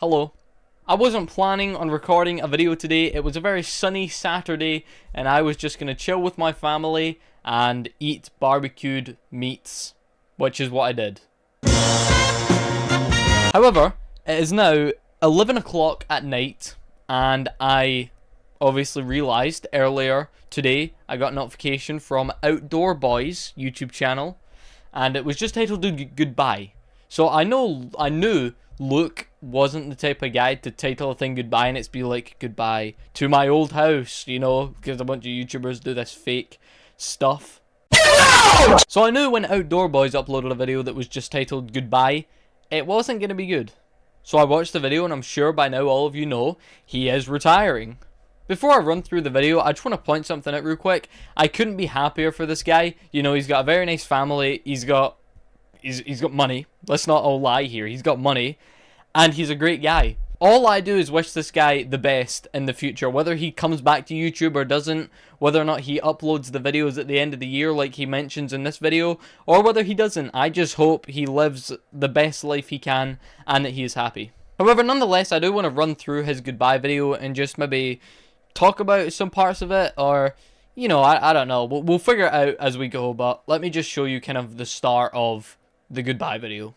Hello. I wasn't planning on recording a video today. It was a very sunny Saturday and I was just going to chill with my family and eat barbecued meats, which is what I did. However, it is now 11 o'clock at night and I obviously realized earlier today I got a notification from VANBOYS YouTube channel and it was just titled Goodbye. So I knew Luke wasn't the type of guy to title a thing goodbye and it's be like goodbye to my old house, you know, because a bunch of YouTubers do this fake stuff. So I knew when VANBOYS uploaded a video that was just titled goodbye, it wasn't going to be good. So I watched the video and I'm sure by now all of you know he is retiring. Before I run through the video, I just want to point something out real quick. I couldn't be happier for this guy. You know, he's got a very nice family. He's got money. Let's not all lie here. He's got money. And he's a great guy. All I do is wish this guy the best in the future. Whether he comes back to YouTube or doesn't. Whether or not he uploads the videos at the end of the year like he mentions in this video. Or whether he doesn't. I just hope he lives the best life he can and that he is happy. However, nonetheless, I do want to run through his goodbye video and just maybe talk about some parts of it. Or, you know, I don't know. We'll figure it out as we go. But let me just show you kind of the start of the goodbye video.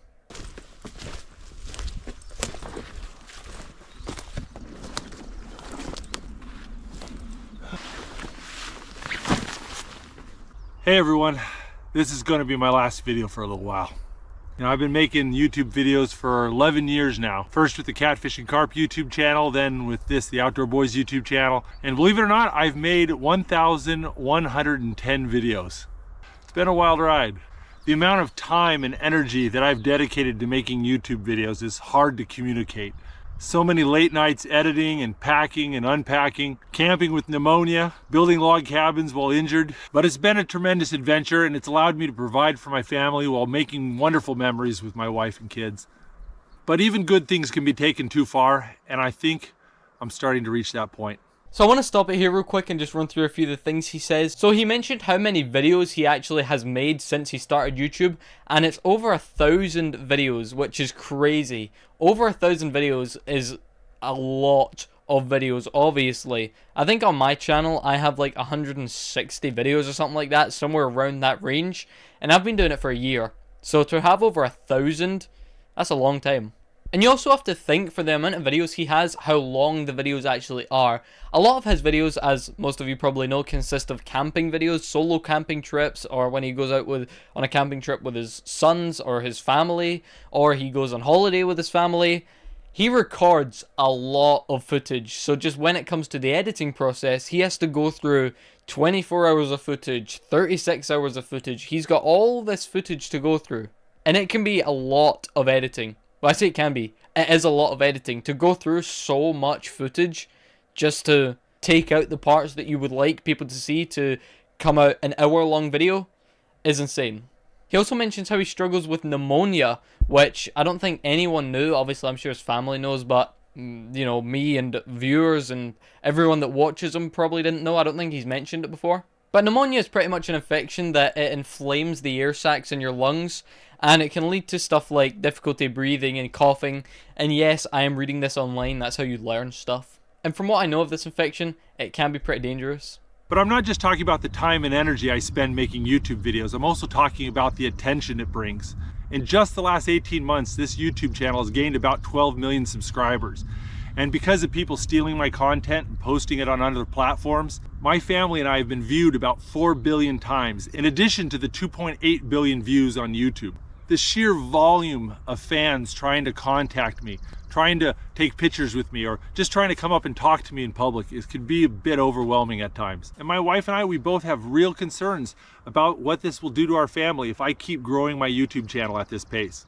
Hey everyone, this is going to be my last video for a little while. You know, I've been making YouTube videos for 11 years now. First with the Catfish and Carp YouTube channel, then with this, the Outdoor Boys YouTube channel. And believe it or not, I've made 1,110 videos. It's been a wild ride. The amount of time and energy that I've dedicated to making YouTube videos is hard to communicate. So many late nights editing and packing and unpacking, camping with pneumonia, building log cabins while injured. But it's been a tremendous adventure and it's allowed me to provide for my family while making wonderful memories with my wife and kids. But even good things can be taken too far, and I think I'm starting to reach that point. So I want to stop it here real quick and just run through a few of the things he says. So he mentioned how many videos he actually has made since he started YouTube, and it's over 1,000 videos, which is crazy. Over 1,000 videos is a lot of videos, obviously. I think on my channel I have like 160 videos or something like that, somewhere around that range, and I've been doing it for a year. So to have over 1,000, that's a long time. And you also have to think, for the amount of videos he has, how long the videos actually are. A lot of his videos, as most of you probably know, consist of camping videos, solo camping trips, or when he goes out on a camping trip with his sons or his family, or he goes on holiday with his family. He records a lot of footage, so just when it comes to the editing process, he has to go through 24 hours of footage, 36 hours of footage. He's got all this footage to go through, and it can be a lot of editing. Well, I say it can be. It is a lot of editing. To go through so much footage just to take out the parts that you would like people to see to come out an hour-long video is insane. He also mentions how he struggles with pneumonia, which I don't think anyone knew. Obviously, I'm sure his family knows, but you know, me and viewers and everyone that watches him probably didn't know. I don't think he's mentioned it before. But pneumonia is pretty much an infection that it inflames the air sacs in your lungs, and it can lead to stuff like difficulty breathing and coughing. And yes, I am reading this online, that's how you learn stuff. And from what I know of this infection, it can be pretty dangerous. But I'm not just talking about the time and energy I spend making YouTube videos, I'm also talking about the attention it brings. In just the last 18 months, this YouTube channel has gained about 12 million subscribers. And because of people stealing my content and posting it on other platforms, my family and I have been viewed about 4 billion times, in addition to the 2.8 billion views on YouTube. The sheer volume of fans trying to contact me, trying to take pictures with me, or just trying to come up and talk to me in public, it can be a bit overwhelming at times. And my wife and I, we both have real concerns about what this will do to our family if I keep growing my YouTube channel at this pace.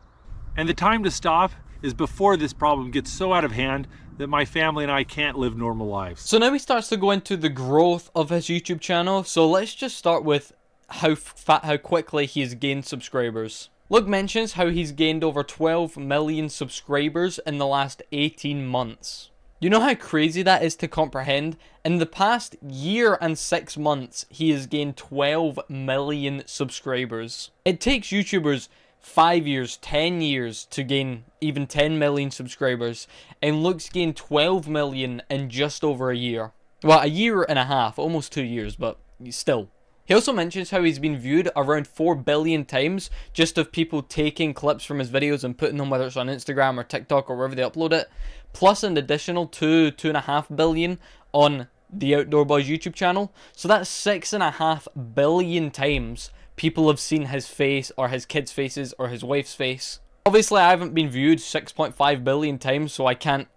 And the time to stop is before this problem gets so out of hand that my family and I can't live normal lives. So now he starts to go into the growth of his YouTube channel. So let's just start with how quickly he has gained subscribers. Luke mentions how he's gained over 12 million subscribers in the last 18 months. You know how crazy that is to comprehend? In the past year and 6 months, he has gained 12 million subscribers. It takes YouTubers 5 years, 10 years to gain even 10 million subscribers, and Luke's gained 12 million in just over a year. Well, a year and a half, almost 2 years, but still. He also mentions how he's been viewed around 4 billion times just of people taking clips from his videos and putting them, whether it's on Instagram or TikTok or wherever they upload it, plus an additional 2.5 billion on the Outdoor Boys YouTube channel. So that's 6.5 billion times people have seen his face or his kids' faces or his wife's face. Obviously, I haven't been viewed 6.5 billion times, so I can't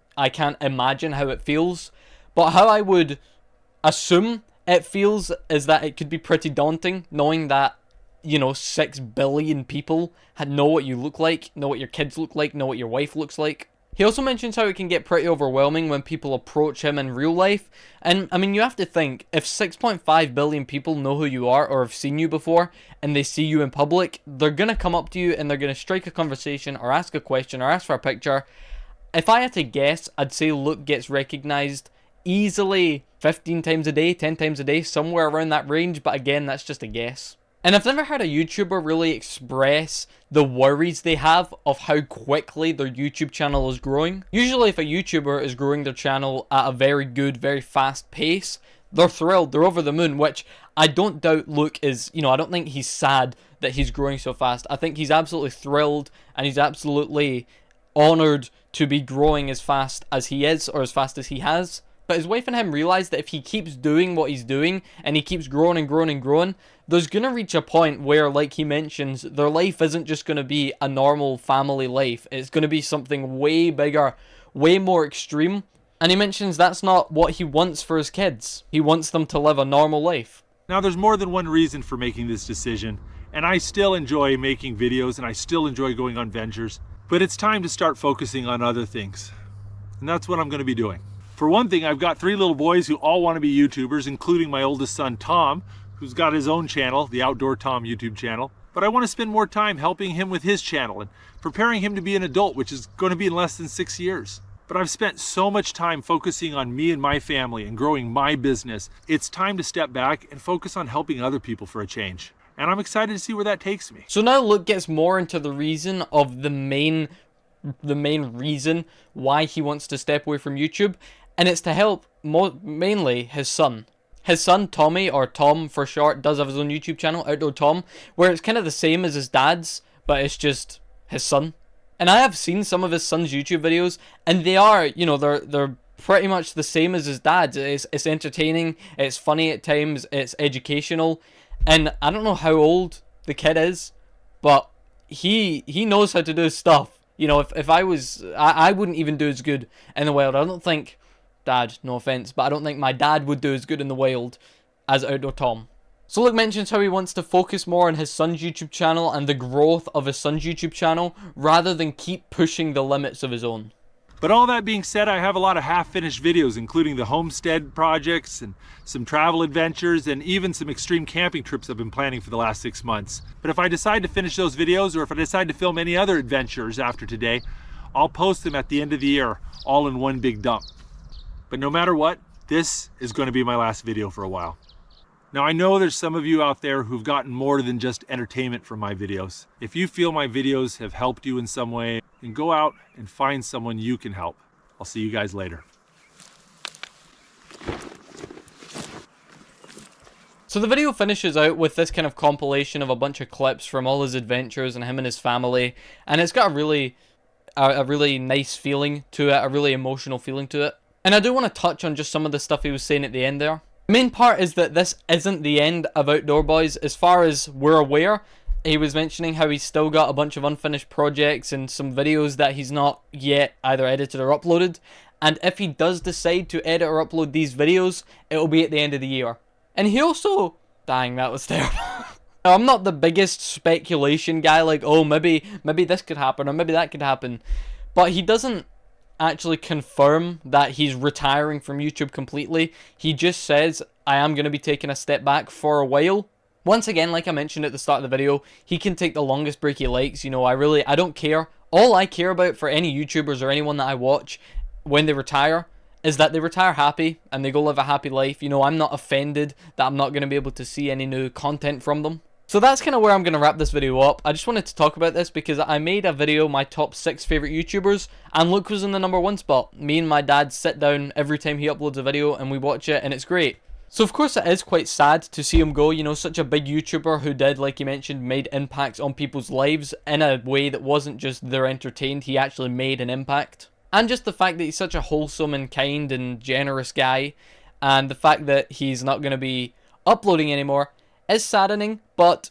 imagine how it feels. But how I would assume it feels is that it could be pretty daunting knowing that, you know, 6 billion people know what you look like, know what your kids look like, know what your wife looks like. He also mentions how it can get pretty overwhelming when people approach him in real life. And, I mean, you have to think, if 6.5 billion people know who you are or have seen you before, and they see you in public, they're going to come up to you and they're going to strike a conversation or ask a question or ask for a picture. If I had to guess, I'd say Luke gets recognized easily 15 times a day, 10 times a day, somewhere around that range. But again, that's just a guess. And I've never heard a YouTuber really express the worries they have of how quickly their YouTube channel is growing. Usually if a YouTuber is growing their channel at a very good, very fast pace, they're thrilled, they're over the moon, which I don't doubt Luke is. You know, I don't think he's sad that he's growing so fast. I think he's absolutely thrilled and he's absolutely honored to be growing as fast as he is, or as fast as he has. But his wife and him realize that if he keeps doing what he's doing and he keeps growing and growing and growing, there's going to reach a point where, like he mentions, their life isn't just going to be a normal family life. It's going to be something way bigger, way more extreme. And he mentions that's not what he wants for his kids. He wants them to live a normal life. Now, there's more than one reason for making this decision, and I still enjoy making videos and I still enjoy going on ventures, but it's time to start focusing on other things. And that's what I'm going to be doing. For one thing, I've got 3 little boys who all want to be YouTubers, including my oldest son, Tom, who's got his own channel, the Outdoor Tom YouTube channel. But I want to spend more time helping him with his channel and preparing him to be an adult, which is going to be in less than 6 years. But I've spent so much time focusing on me and my family and growing my business. It's time to step back and focus on helping other people for a change. And I'm excited to see where that takes me. So now Luke gets more into the reason of the main reason why he wants to step away from YouTube. And it's to help mainly his son. His son, Tommy, or Tom for short, does have his own YouTube channel, Outdoor Tom, where it's kind of the same as his dad's, but it's just his son. And I have seen some of his son's YouTube videos, and they are, you know, they're pretty much the same as his dad's. It's entertaining, it's funny at times, it's educational, and I don't know how old the kid is, but he knows how to do his stuff. You know, if I was, I wouldn't even do as good in the wild. I don't think, Dad, no offense, but I don't think my dad would do as good in the wild as Outdoor Tom. So Luke mentions how he wants to focus more on his son's YouTube channel and the growth of his son's YouTube channel rather than keep pushing the limits of his own. But all that being said, I have a lot of half-finished videos, including the homestead projects and some travel adventures and even some extreme camping trips I've been planning for the last 6 months. But if I decide to finish those videos, or if I decide to film any other adventures after today, I'll post them at the end of the year, all in one big dump. But no matter what, this is going to be my last video for a while. Now, I know there's some of you out there who've gotten more than just entertainment from my videos. If you feel my videos have helped you in some way, then go out and find someone you can help. I'll see you guys later. So the video finishes out with this kind of compilation of a bunch of clips from all his adventures and him and his family, and it's got a really nice feeling to it, a really emotional feeling to it. And I do want to touch on just some of the stuff he was saying at the end there. The main part is that this isn't the end of Outdoor Boys. As far as we're aware, he was mentioning how he's still got a bunch of unfinished projects and some videos that he's not yet either edited or uploaded. And if he does decide to edit or upload these videos, it'll be at the end of the year. And he also... Dang, that was terrible. I'm not the biggest speculation guy, like, oh, maybe this could happen or maybe that could happen. But he doesn't actually confirm that he's retiring from YouTube completely. He just says, I am going to be taking a step back for a while. Once again, like I mentioned at the start of the video, he can take the longest break he likes. You know, I don't care. All I care about for any YouTubers or anyone that I watch when they retire is that they retire happy and they go live a happy life. You know, I'm not offended that I'm not going to be able to see any new content from them. So that's kind of where I'm going to wrap this video up. I just wanted to talk about this because I made a video, my top 6 favorite YouTubers, and Luke was in the #1 spot. Me and my dad sit down every time he uploads a video and we watch it, and it's great. So of course it is quite sad to see him go, you know, such a big YouTuber who did, like you mentioned, made impacts on people's lives in a way that wasn't just they're entertained, he actually made an impact. And just the fact that he's such a wholesome and kind and generous guy, and the fact that he's not going to be uploading anymore is saddening, but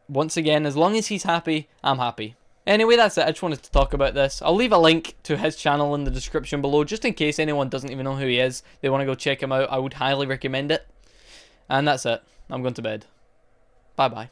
once again, as long as he's happy, I'm happy. Anyway, that's it. I just wanted to talk about this. I'll leave a link to his channel in the description below, just in case anyone doesn't even know who he is. They want to go check him out. I would highly recommend it. And that's it. I'm going to bed. Bye-bye.